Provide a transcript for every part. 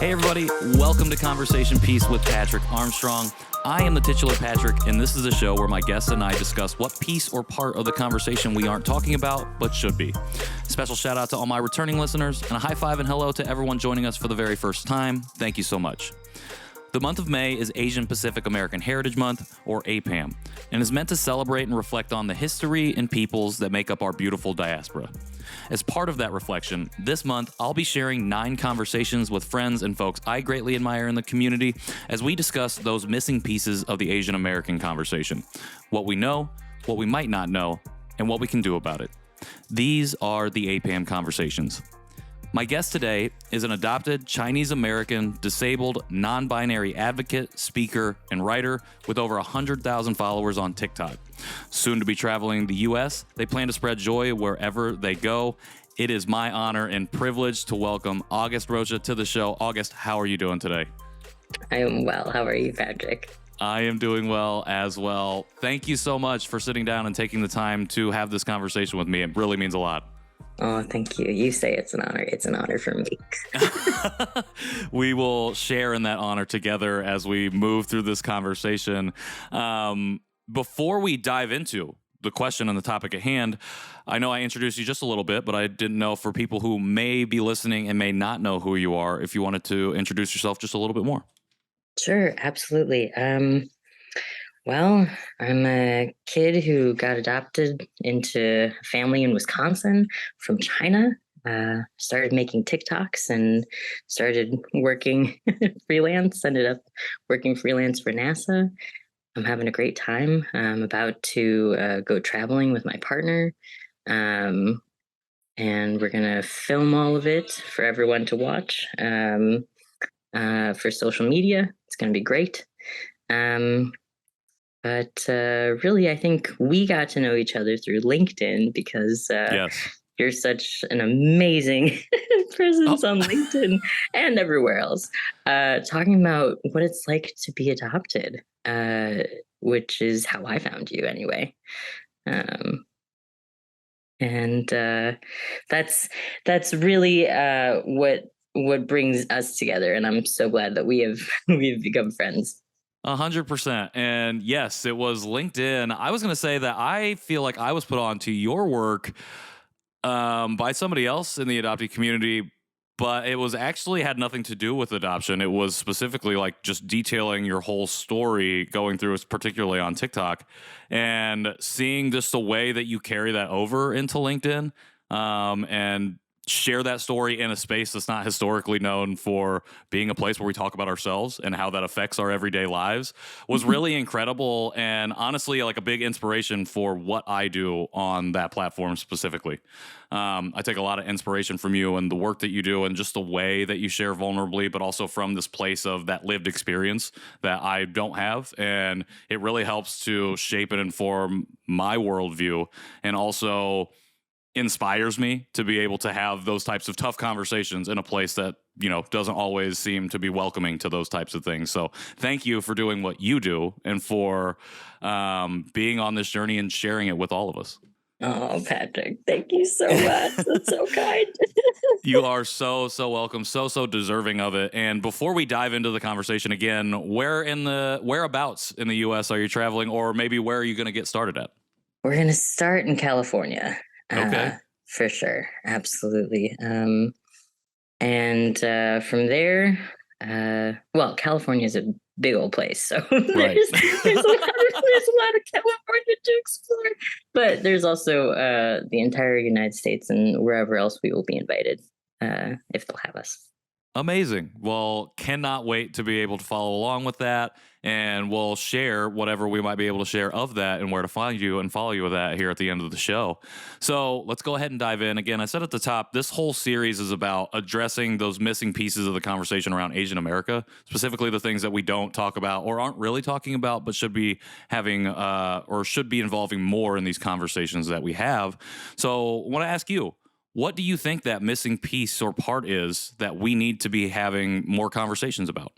Hey everybody, welcome to Conversation Piece with Patrick Armstrong. I am the titular Patrick, and this is a show where my guests and I discuss what piece or part of the conversation we aren't talking about, but should be. Special shout out to all my returning listeners, and a high five and hello to everyone joining us for the very first time. Thank you so much. The month of May is Asian Pacific American Heritage Month, or APAHM, and is meant to celebrate and reflect on the history and peoples that make up our beautiful diaspora. As part of that reflection, this month I'll be sharing 9 conversations with friends and folks I greatly admire in the community as we discuss those missing pieces of the Asian American conversation. What we know, what we might not know, and what we can do about it. These are the APAHM Conversations. My guest today is an adopted Chinese-American, disabled, non-binary advocate, speaker, and writer with over 100,000 followers on TikTok. Soon to be traveling the U.S., they plan to spread joy wherever they go. It is my honor and privilege to welcome August Rocha to the show. August, how are you doing today? I am well. How are you, Patrick? I am doing well as well. Thank you so much for sitting down and taking the time to have this conversation with me. It really means a lot. Oh, thank you. You say it's an honor. It's an honor for me. We will share in that honor together as we move through this conversation. Before we dive into the question and the topic at hand, I know I introduced you just a little bit, but I didn't know, for people who may be listening and may not know who you are, if you wanted to introduce yourself just a little bit more. Sure, absolutely. Well, I'm a kid who got adopted into a family in Wisconsin from China. Started making TikToks and started working freelance. Ended up working freelance for NASA. I'm having a great time. I'm about to go traveling with my partner. And we're going to film all of it for everyone to watch for social media. It's going to be great. But really, I think we got to know each other through LinkedIn because Yes. you're such an amazing presence on LinkedIn and everywhere else, talking about what it's like to be adopted, which is how I found you anyway. And that's really what brings us together. And I'm so glad that we've become friends. 100%. And yes, it was LinkedIn. I was going to say that I feel like I was put on to your work by somebody else in the adoptee community, but it was actually had nothing to do with adoption. It was specifically like just detailing your whole story going through, particularly on TikTok, and seeing just the way that you carry that over into LinkedIn and share that story in a space that's not historically known for being a place where we talk about ourselves and how that affects our everyday lives was really incredible, and honestly like a big inspiration for what I do on that platform specifically. I take a lot of inspiration from you and the work that you do and just the way that you share vulnerably, but also from this place of that lived experience that I don't have, and it really helps to shape and inform my worldview, and also inspires me to be able to have those types of tough conversations in a place that, you know, doesn't always seem to be welcoming to those types of things. So thank you for doing what you do and for being on this journey and sharing it with all of us. Oh, Patrick, thank you so much. That's so kind. You are so welcome, so deserving of it. And before we dive into the conversation again, whereabouts in the U.S. are you traveling, or maybe where are you going to get started at? We're going to start in California. Okay. For sure. Absolutely. And from there, well, California is a big old place. So there's a lot of California to explore. But there's also the entire United States and wherever else we will be invited, if they'll have us. Amazing. Well, cannot wait to be able to follow along with that. And we'll share whatever we might be able to share of that and where to find you and follow you with that here at the end of the show. So let's go ahead and dive in. Again, I said at the top, this whole series is about addressing those missing pieces of the conversation around Asian America, specifically the things that we don't talk about or aren't really talking about, but should be having or should be involving more in these conversations that we have. So I want to ask you, what do you think that missing piece or part is that we need to be having more conversations about?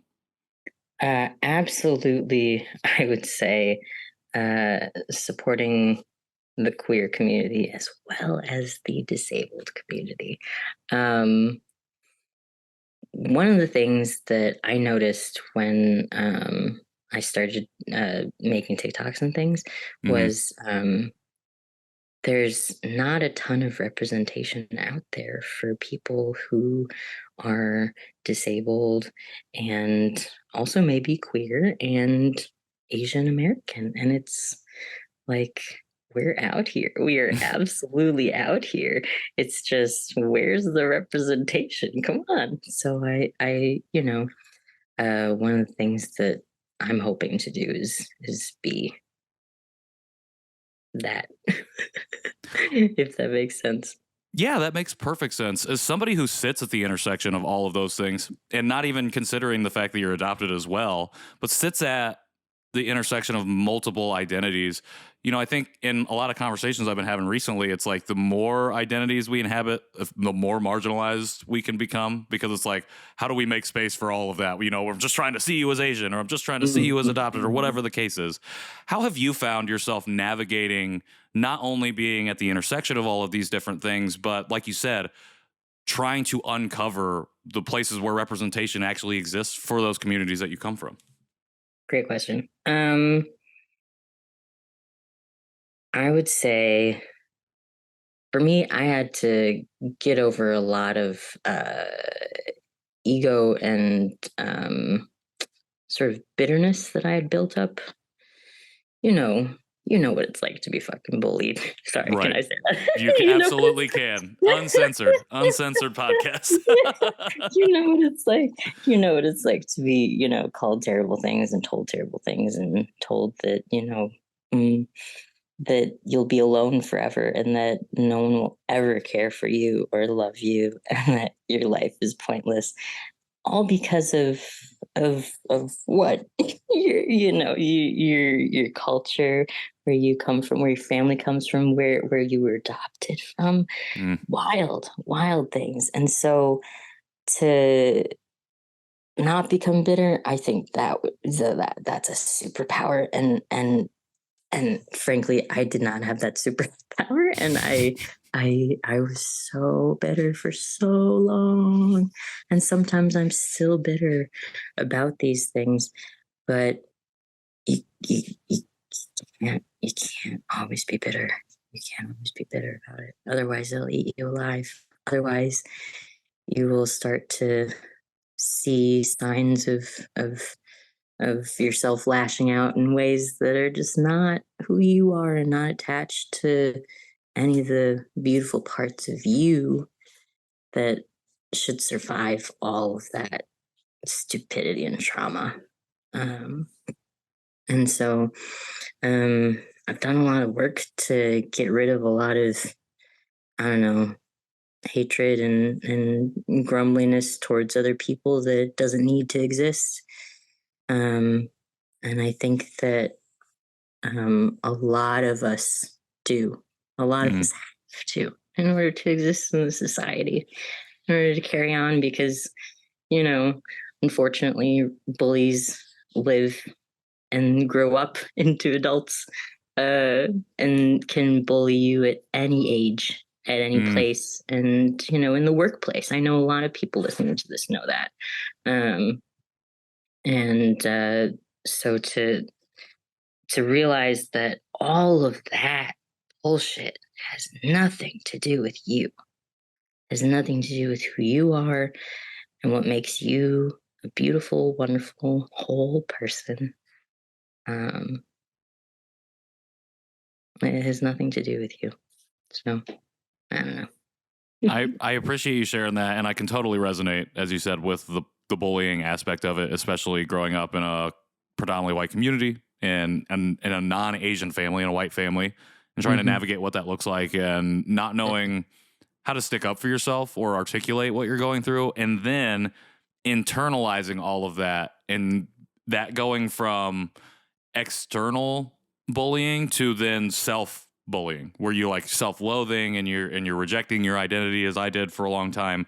Absolutely, I would say supporting the queer community as well as the disabled community. one of the things that I noticed when I started making TikToks and things Hmm. was there's not a ton of representation out there for people who are disabled and also maybe queer and Asian American. And it's like, we're out here. We are absolutely out here. It's just, where's the representation? Come on. So one of the things that I'm hoping to do is be that, if that makes sense. Yeah, that makes perfect sense. As somebody who sits at the intersection of all of those things, and not even considering the fact that you're adopted as well, but sits at the intersection of multiple identities, I think in a lot of conversations I've been having recently, it's like the more identities we inhabit, the more marginalized we can become, because it's like, how do we make space for all of that? We're just trying to see you as Asian, or I'm just trying to see you as adopted, or Mhm. whatever the case is. How have you found yourself navigating not only being at the intersection of all of these different things, but like you said, trying to uncover the places where representation actually exists for those communities that you come from? Great question. I would say for me, I had to get over a lot of ego and sort of bitterness that I had built up. You know, you know what it's like to be fucking bullied. Sorry, can Right. I say that? You you know what absolutely it's can. Uncensored, uncensored podcast. you know what it's like. You know what it's like to be, called terrible things and told terrible things and told that, mm, that you'll be alone forever and that no one will ever care for you or love you and that your life is pointless, all because of what your culture, where you come from, where your family comes from, where you were adopted from. Mm, Wild things. And so to not become bitter, I think that's a superpower. And frankly, I did not have that superpower, and I was so bitter for so long, and sometimes I'm still bitter about these things. But you can't always be bitter. You can't always be bitter about it. Otherwise, it'll eat you alive. Otherwise, you will start to see signs of yourself lashing out in ways that are just not who you are and not attached to any of the beautiful parts of you that should survive all of that stupidity and trauma. Um, and so I've done a lot of work to get rid of a lot of, I don't know, hatred and grumbliness towards other people that doesn't need to exist. Um, and I think that a lot of us do. A lot of mm, us have to in order to exist in the society, in order to carry on, because, you know, unfortunately, bullies live and grow up into adults uh, and can bully you at any age, at any mm. place, and, in the workplace. I know a lot of people listening to this know that. Um, and so to realize that all of that bullshit has nothing to do with you, has nothing to do with who you are and what makes you a beautiful, wonderful, whole person. Um, it has nothing to do with you. So I don't know. I appreciate you sharing that, and I can totally resonate, as you said, with the bullying aspect of it, especially growing up in a predominantly white community and in a non-Asian family, in a white family, and trying to Hmm. navigate what that looks like, and not knowing how to stick up for yourself or articulate what you're going through, and then internalizing all of that, and that going from external bullying to then self bullying, where you like self-loathing and you're rejecting your identity, as I did for a long time.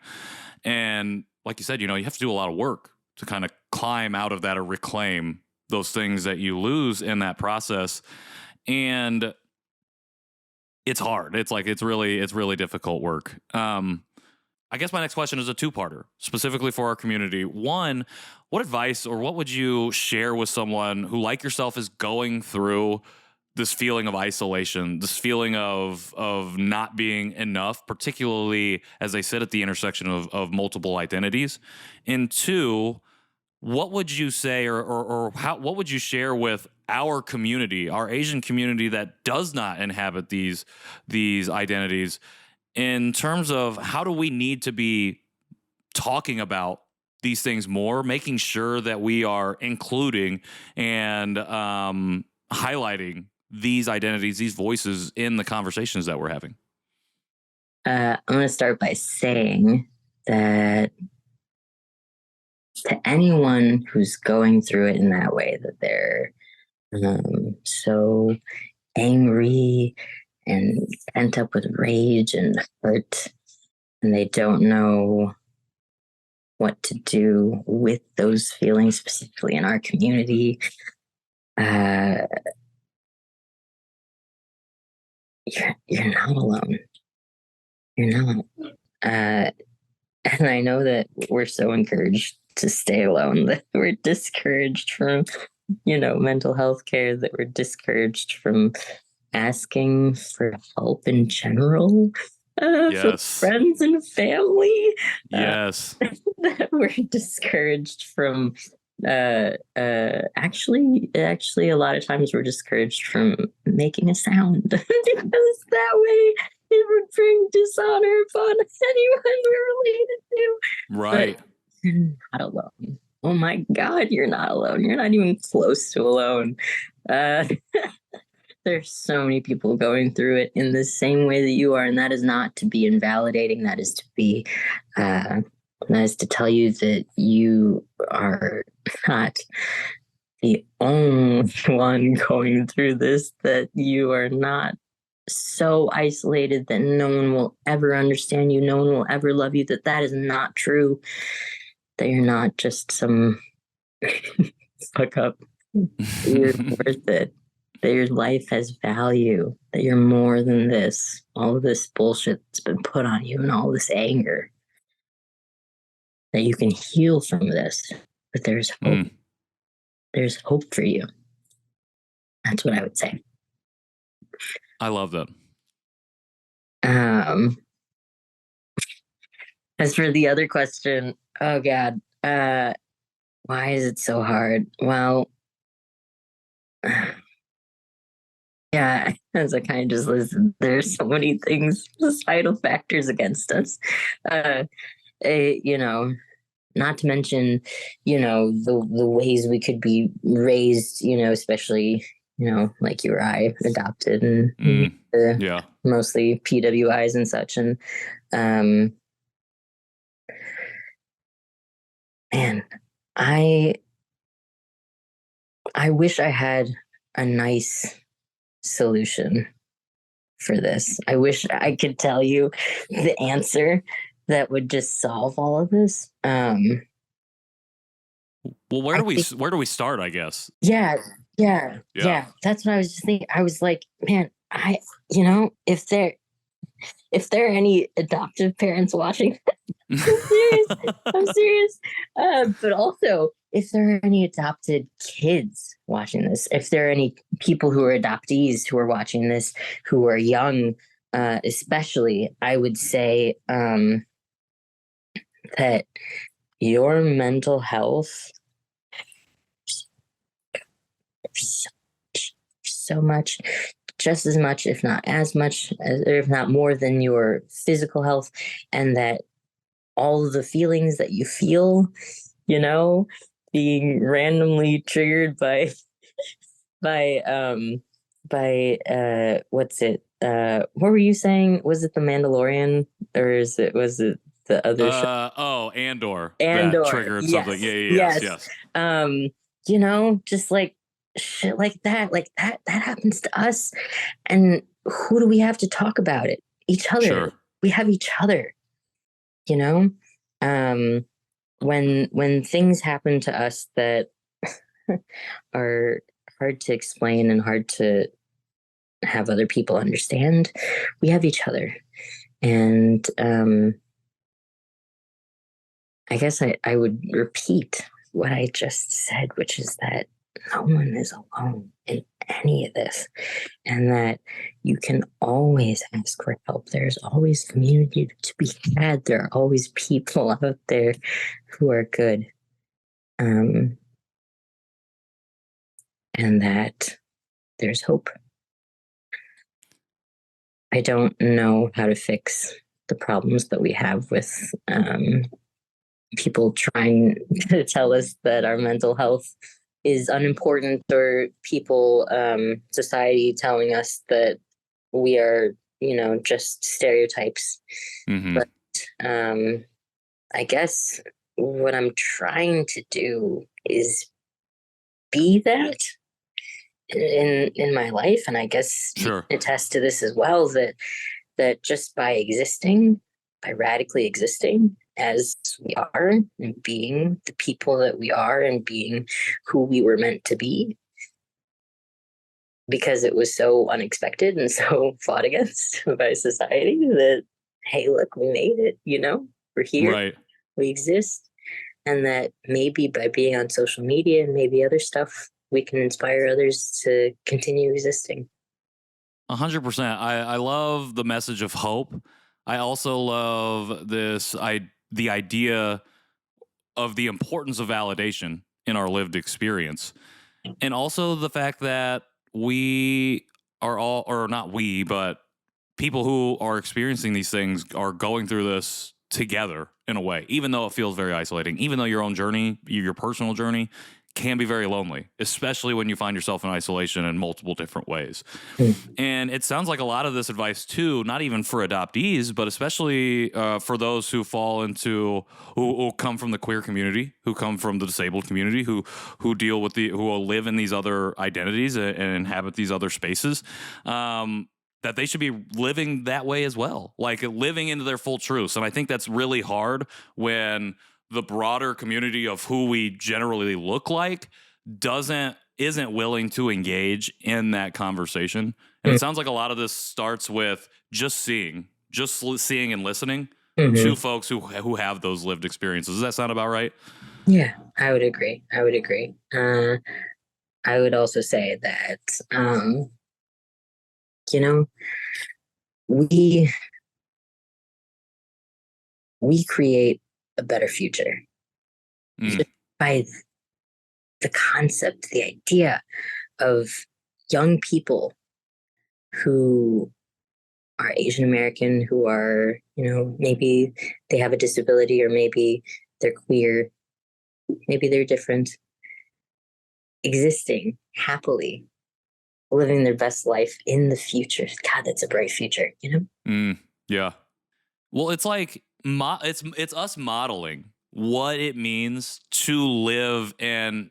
And like you said, you have to do a lot of work to kind of climb out of that or reclaim those things that you lose in that process. And it's hard. It's really difficult work. I guess my next question is a two-parter, specifically for our community. One, what advice or what would you share with someone who, like yourself, is going through this feeling of isolation, this feeling of not being enough, particularly as they sit at the intersection of multiple identities? And two, what would you say or how what would you share with our community, our Asian community that does not inhabit these identities, in terms of how do we need to be talking about these things more, making sure that we are including and highlighting these identities, these voices in the conversations that we're having? I'm going to start by saying that to anyone who's going through it in that way, that they're so angry and pent up with rage and hurt, and they don't know what to do with those feelings, specifically in our community. Uh, you're not alone. You're not. And I know that we're so encouraged to stay alone, that we're discouraged from, mental health care, that we're discouraged from asking for help in general, from Yes. friends and family. Yes. That we're discouraged from. Actually, a lot of times we're discouraged from making a sound because that way it would bring dishonor upon anyone we're related to. Right. But you're not alone. Oh my God, you're not alone. You're not even close to alone. Uh, there's so many people going through it in the same way that you are, and that is not to be invalidating. That is to be, that is to tell you that you are not the only one going through this, that you are not so isolated that no one will ever understand you, no one will ever love you, that is not true, that you're not just some fuck up. You're worth it, that your life has value, that you're more than this, all of this bullshit that's been put on you and all this anger, that you can heal from this, but there's hope. There's hope for you. That's what I would say. I love that. As for the other question, oh God, why is it so hard? Well, yeah, as I kind of just listened, there's so many things, societal factors against us. You know, not to mention, the ways we could be raised, especially, like you or I, adopted and Yeah. mostly PWIs and such. And man, I wish I had a nice solution for this. I wish I could tell you the answer that would just solve all of this. Well, where do we start, I guess? Yeah. That's what I was just thinking. I was like, man, if there are any adoptive parents watching, I'm serious. But also, if there are any adopted kids watching this, if there are any people who are adoptees who are watching this, who are young, especially, I would say that your mental health so much, just as much, if not as much, if not more than your physical health, and that all of the feelings that you feel, being randomly triggered by what's it? What were you saying? Was it the Mandalorian, or was it the other show? Andor. That Andor. triggered Yes. something. Yes. Just like shit like that happens to us, and who do we have to talk about it? Each other. Sure. We have each other. When things happen to us that are hard to explain and hard to have other people understand, we have each other. And I guess I would repeat what I just said, which is that no one is alone in any of this, and that you can always ask for help. There's always community to be had. There are always people out there who are good. Um, and that there's hope. I don't know how to fix the problems that we have with people trying to tell us that our mental health is unimportant, or people, society telling us that we are, just stereotypes. Mm-hmm. But I guess what I'm trying to do is be that in my life, and I guess you Sure. can attest to this as well, that just by existing, by radically existing as we are, and being the people that we are, and being who we were meant to be, because it was so unexpected and so fought against by society, that, hey, look, we made it, we're here, Right. we exist. And that maybe by being on social media and maybe other stuff, we can inspire others to continue existing. 100%. I love the message of hope. I also love the idea of the importance of validation in our lived experience. And also the fact that we are all, or not we, but people who are experiencing these things are going through this together in a way, even though it feels very isolating, even though your own journey, your personal journey, can be very lonely, especially when you find yourself in isolation in multiple different ways. And it sounds like a lot of this advice too, not even for adoptees, but especially for those who fall into, who come from the queer community, who come from the disabled community, who deal with who will live in these other identities and inhabit these other spaces. That they should be living that way as well, like living into their full truths. And I think that's really hard when the broader community of who we generally look like isn't willing to engage in that conversation. And it sounds like a lot of this starts with just seeing and listening to folks who have those lived experiences. Does that sound about right? Yeah, I would agree. I would also say that, you know, we we create a better future Mm. by the concept, the idea of young people who are Asian American, who are, maybe they have a disability, or maybe they're queer, maybe they're different, existing happily, living their best life in the future. God, that's a bright future. Yeah. Well, it's like it's us modeling what it means to live and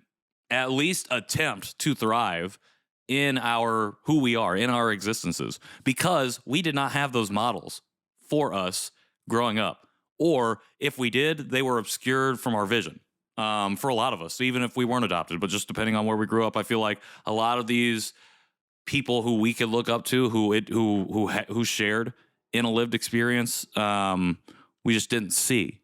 at least attempt to thrive in our who we are, in our existences, because we did not have those models for us growing up, or if we did, they were obscured from our vision. For a lot of us, even if we weren't adopted, but just depending on where we grew up, I feel like a lot of these people who we could look up to, who shared in a lived experience, we just didn't see.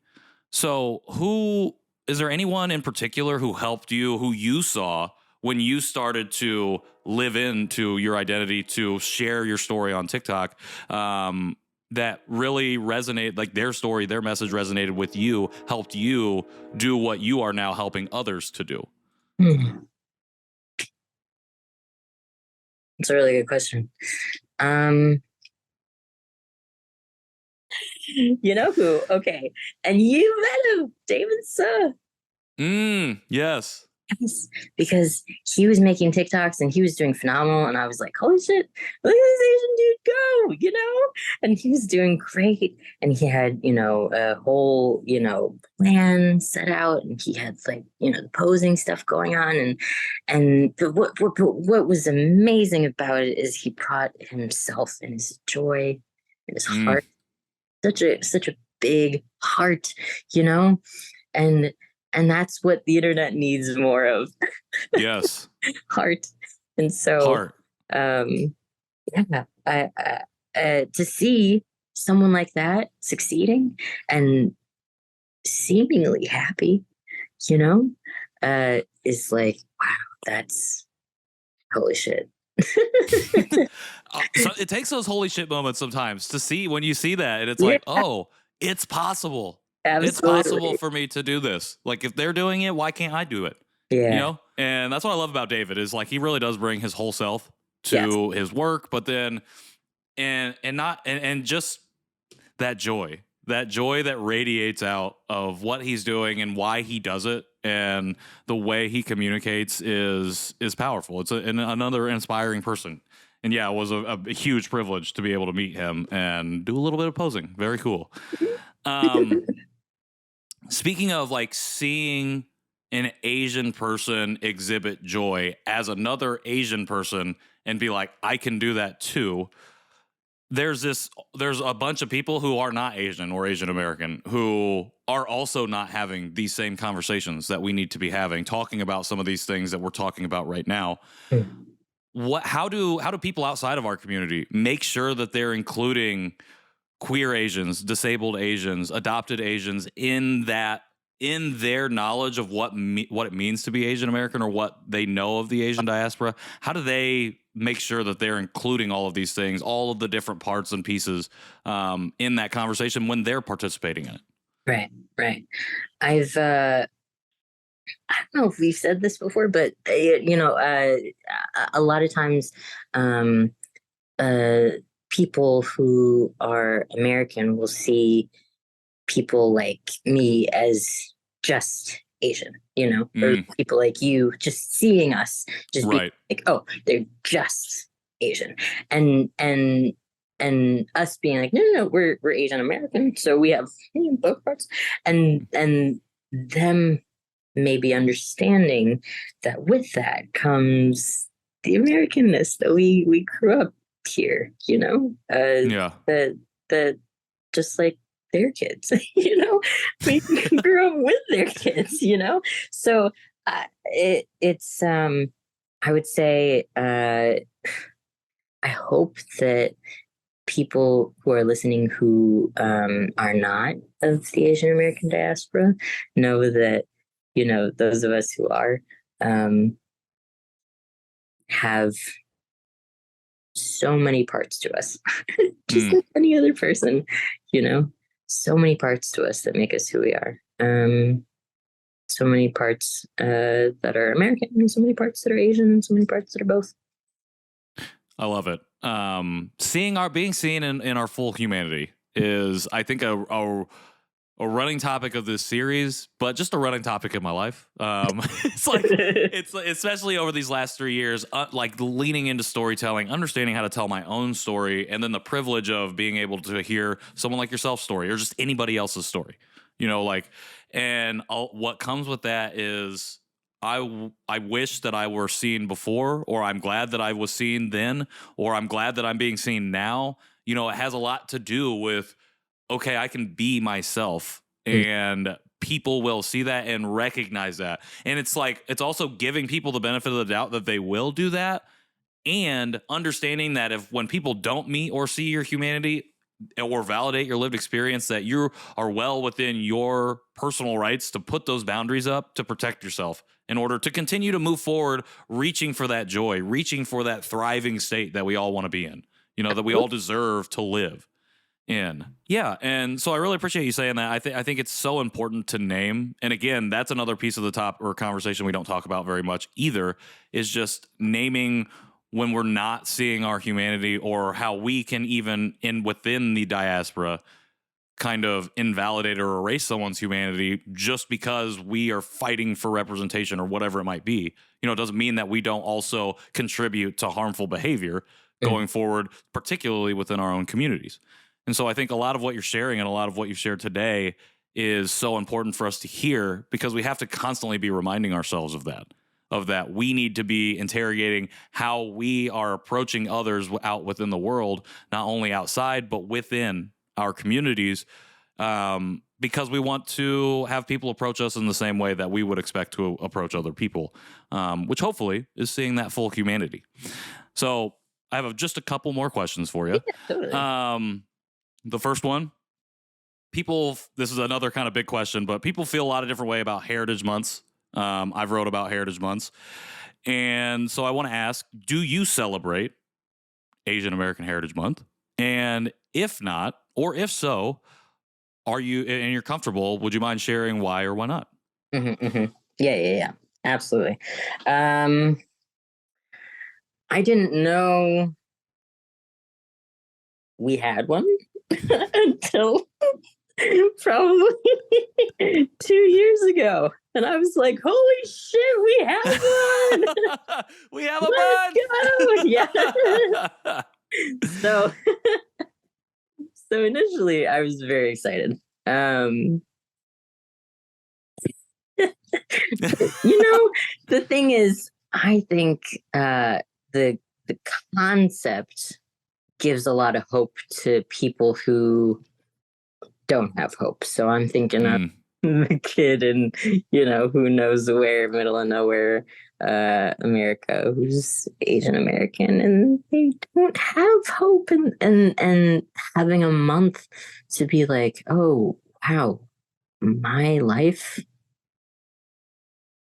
So, who is there anyone in particular who helped you, who you saw when you started to live into your identity, to share your story on TikTok? That really resonate, like their story, their message resonated with you, helped you do what you are now helping others to do. It's a really good question. You know who? Okay. And you met him, David Suh. Yes. Yes, because he was making TikToks and he was doing phenomenal. And I was like, holy shit, look at this Asian dude go. And he was doing great. And he had, a whole, plan set out. And he had like, the posing stuff going on. And what was amazing about it is he brought himself and his joy and his heart, such a big heart, you know? And that's what the internet needs more of. Yes. Heart. And so, Heart. yeah, to see someone like that succeeding and seemingly happy, is like, wow, that's holy shit. So it takes those holy shit moments sometimes to see when you see that, and it's Yeah, like, oh, it's possible. It's possible absolutely. for me to do this. Like if they're doing it, why can't I do it? Yeah. And that's what I love about David is like he really does bring his whole self Yes. to his work, but then and not and just that joy that radiates out of what he's doing and why he does it and the way he communicates is powerful. It's another inspiring person. And yeah, it was a huge privilege to be able to meet him and do a little bit of posing. Very cool. Um, Speaking of like seeing an Asian person exhibit joy as another Asian person and be like, I can do that too. There's a bunch of people who are not Asian or Asian American who are also not having these same conversations that we need to be having, talking about some of these things that we're talking about right now. Mm. How do people outside of our community make sure that they're including queer Asians, disabled Asians, adopted Asians in their knowledge of what it means to be Asian American or what they know of the Asian diaspora? How do they make sure that they're including all of these things, all of the different parts and pieces in that conversation when they're participating in it? Right, right. I've I don't know if we've said this before, but a lot of times, um, uh, people who are American will see people like me as just Asian, or Mm, people like you just seeing us just being right. like, oh, they're just Asian, and and and us being like, no, no, no, we're Asian American, so we have both parts, and them maybe understanding that with that comes the Americanness that we grew up here, Yeah. that just like their kids, we grew up with their kids, So it's I would say I hope that people who are listening who are not of the Asian American diaspora know that those of us who are um, have so many parts to us, just Mm, like any other person, you know, so many parts to us that make us who we are. So many parts that are American, and so many parts that are Asian, and so many parts that are both. I love it. Seeing our being seen in our full humanity is, I think, a running topic of this series, but just a running topic in my life. It's like it's especially over these last 3 years, like leaning into storytelling, understanding how to tell my own story, and then the privilege of being able to hear someone like yourself's story or just anybody else's story. Like, and what comes with that is I wish that I were seen before, or I'm glad that I was seen then, or I'm glad that I'm being seen now. It has a lot to do with okay, I can be myself Mm, and people will see that and recognize that. And it's like, it's also giving people the benefit of the doubt that they will do that and understanding that if when people don't meet or see your humanity or validate your lived experience, that you are well within your personal rights to put those boundaries up to protect yourself in order to continue to move forward, reaching for that joy, reaching for that thriving state that we all want to be in, that we all deserve to live in. Yeah, and so I really appreciate you saying that. I think it's so important to name. And again, that's another piece of the top or conversation we don't talk about very much either is just naming when we're not seeing our humanity or how we can even in within the diaspora kind of invalidate or erase someone's humanity just because we are fighting for representation or whatever it might be. It doesn't mean that we don't also contribute to harmful behavior mm, going forward, particularly within our own communities. And so I think a lot of what you're sharing and a lot of what you've shared today is so important for us to hear because we have to constantly be reminding ourselves of that we need to be interrogating how we are approaching others out within the world, not only outside, but within our communities, because we want to have people approach us in the same way that we would expect to approach other people, which hopefully is seeing that full humanity. So I have just a couple more questions for you. totally. The first one, people, this is another kind of big question, but people feel a lot of different way about heritage months. I've wrote about heritage months. And so I want to ask, do you celebrate Asian American Heritage Month? And if not, or if so, are you, and you're comfortable, would you mind sharing why or why not? Yeah. Absolutely. Um, I didn't know we had one until probably 2 years ago. And I was like, holy shit, we have one. We have a Let's go. Yeah. So so initially I was very excited. The thing is, I think the the concept gives a lot of hope to people who don't have hope. So I'm thinking of Mm, the kid in, who knows where, middle of nowhere, America, who's Asian American, and they don't have hope, and having a month to be like, oh wow, my life,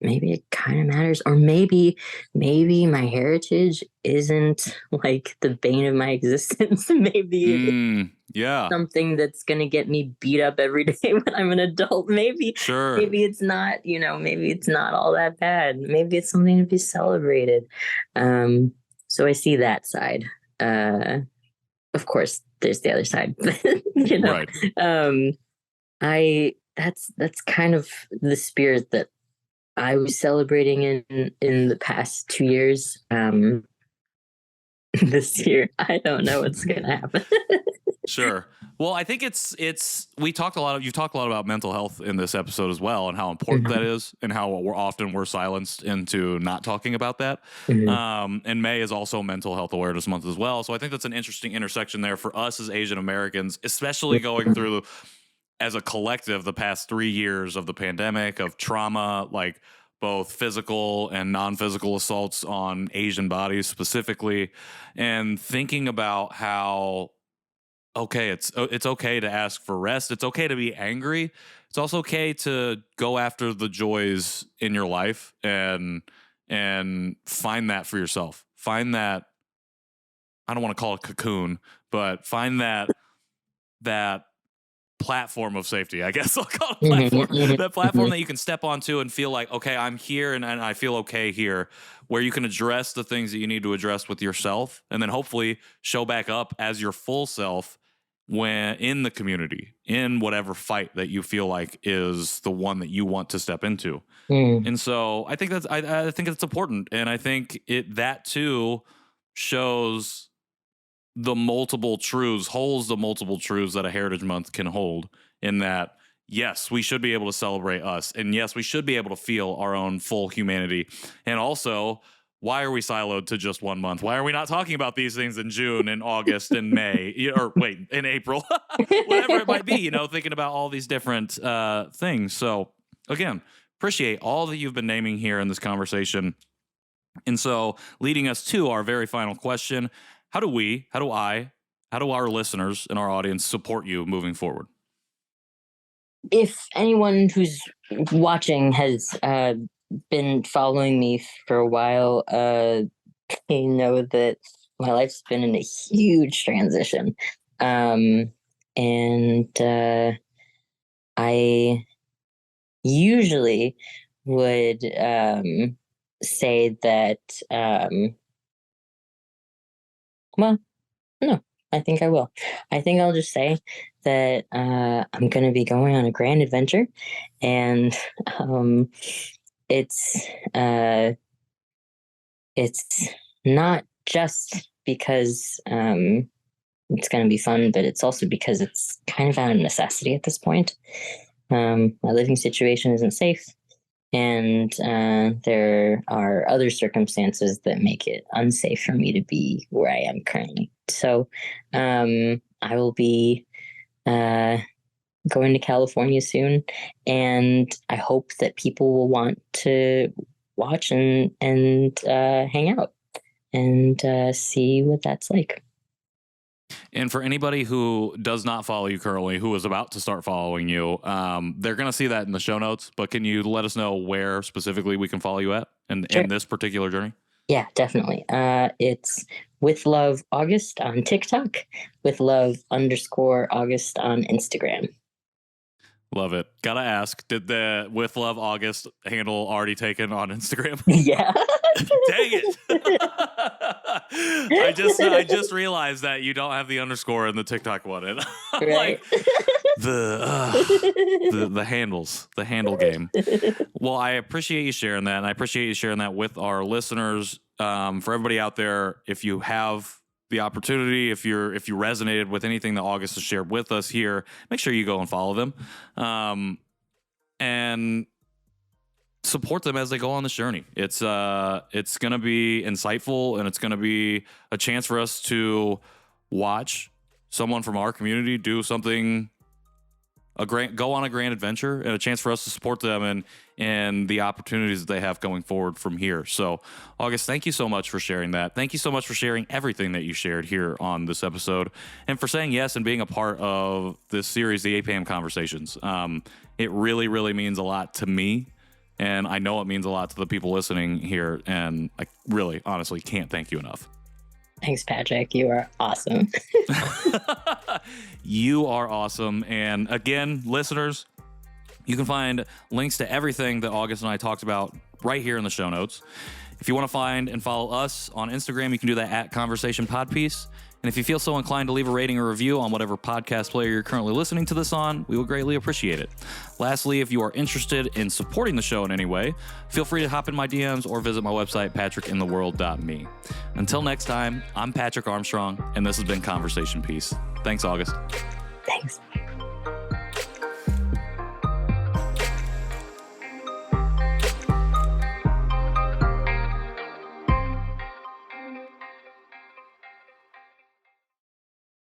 maybe it kind of matters, or maybe my heritage isn't like the bane of my existence. Maybe it is yeah, something that's going to get me beat up every day when I'm an adult. maybe sure. maybe it's not, maybe it's not all that bad. Maybe it's something to be celebrated. So I see that side. Of course there's the other side. you know Right. um I that's kind of the spirit that I was celebrating in the past 2 years. This year, I don't know what's gonna happen. Sure. Well, I think we talked a lot of, you've talked a lot about mental health in this episode as well, and how important that Mhm, is, and how we're silenced into not talking about that. mhm, And May is also Mental Health Awareness Month as well. So I think that's an interesting intersection there for us as Asian Americans, especially going mhm, through as a collective the past 3 years of the pandemic, of trauma, like both physical and non-physical assaults on Asian bodies specifically, and thinking about how okay, it's okay to ask for rest. It's okay to be angry. It's also okay to go after the joys in your life and find that for yourself. Find that, I don't want to call it cocoon, but find that platform of safety. I guess I'll call it mhm, platform. mhm, That platform mhm, that you can step onto and feel like, okay, I'm here and I feel okay here, where you can address the things that you need to address with yourself, and then hopefully show back up as your full self when in the community, in whatever fight that you feel like is the one that you want to step into. mhm, And so I think it's important, and I think it that too shows the multiple truths, holds the multiple truths that a Heritage Month can hold, in that, yes, we should be able to celebrate us. And yes, we should be able to feel our own full humanity. And also, why are we siloed to just 1 month? Why are we not talking about these things in June and August and May, or wait, in April, whatever it might be, thinking about all these different things. So, again, appreciate all that you've been naming here in this conversation. And so, leading us to our very final question, how do our listeners and our audience support you moving forward? If anyone who's watching has been following me for a while, they know that my life's been in a huge transition. And I usually would say that, well, no, I think I will. I think I'll just say that I'm going to be going on a grand adventure, and um, it's uh, it's not just because it's going to be fun, but it's also because it's kind of out of necessity at this point. My living situation isn't safe, and there are other circumstances that make it unsafe for me to be where I am currently. So I will be uh, going to California soon, and I hope that people will want to watch and hang out and see what that's like. And for anybody who does not follow you currently, who is about to start following you, they're going to see that in the show notes. But can you let us know where specifically we can follow you at Sure. in this particular journey? Yeah, definitely. It's with love August on TikTok, with love _August on Instagram. Love it. Gotta ask, did the With Love August handle already taken on Instagram? Yeah. Dang it. I just realized that you don't have the underscore in the TikTok one. And I'm Right. like, the handles, the handle game. Well, I appreciate you sharing that, and I appreciate you sharing that with our listeners. For everybody out there, if you have the opportunity, if you resonated with anything that August has shared with us here, make sure you go and follow them, and support them as they go on this journey. It's going to be insightful, and it's going to be a chance for us to watch someone from our community do something, go on a grand adventure, and a chance for us to support them and the opportunities that they have going forward from here. So, August, thank you so much for sharing that. Thank you so much for sharing everything that you shared here on this episode, and for saying yes and being a part of this series, the APAHM Conversations. It really, really means a lot to me, and I know it means a lot to the people listening here, and I really, honestly can't thank you enough. Thanks, Patrick. You are awesome. You are awesome. And again, listeners, you can find links to everything that August and I talked about right here in the show notes. If you want to find and follow us on Instagram, you can do that at Conversation Podpiece. And if you feel so inclined to leave a rating or review on whatever podcast player you're currently listening to this on, we would greatly appreciate it. Lastly, if you are interested in supporting the show in any way, feel free to hop in my DMs or visit my website, patrickintheworld.me. Until next time, I'm Patrick Armstrong, and this has been Conversation Piece. Thanks, August. Thanks.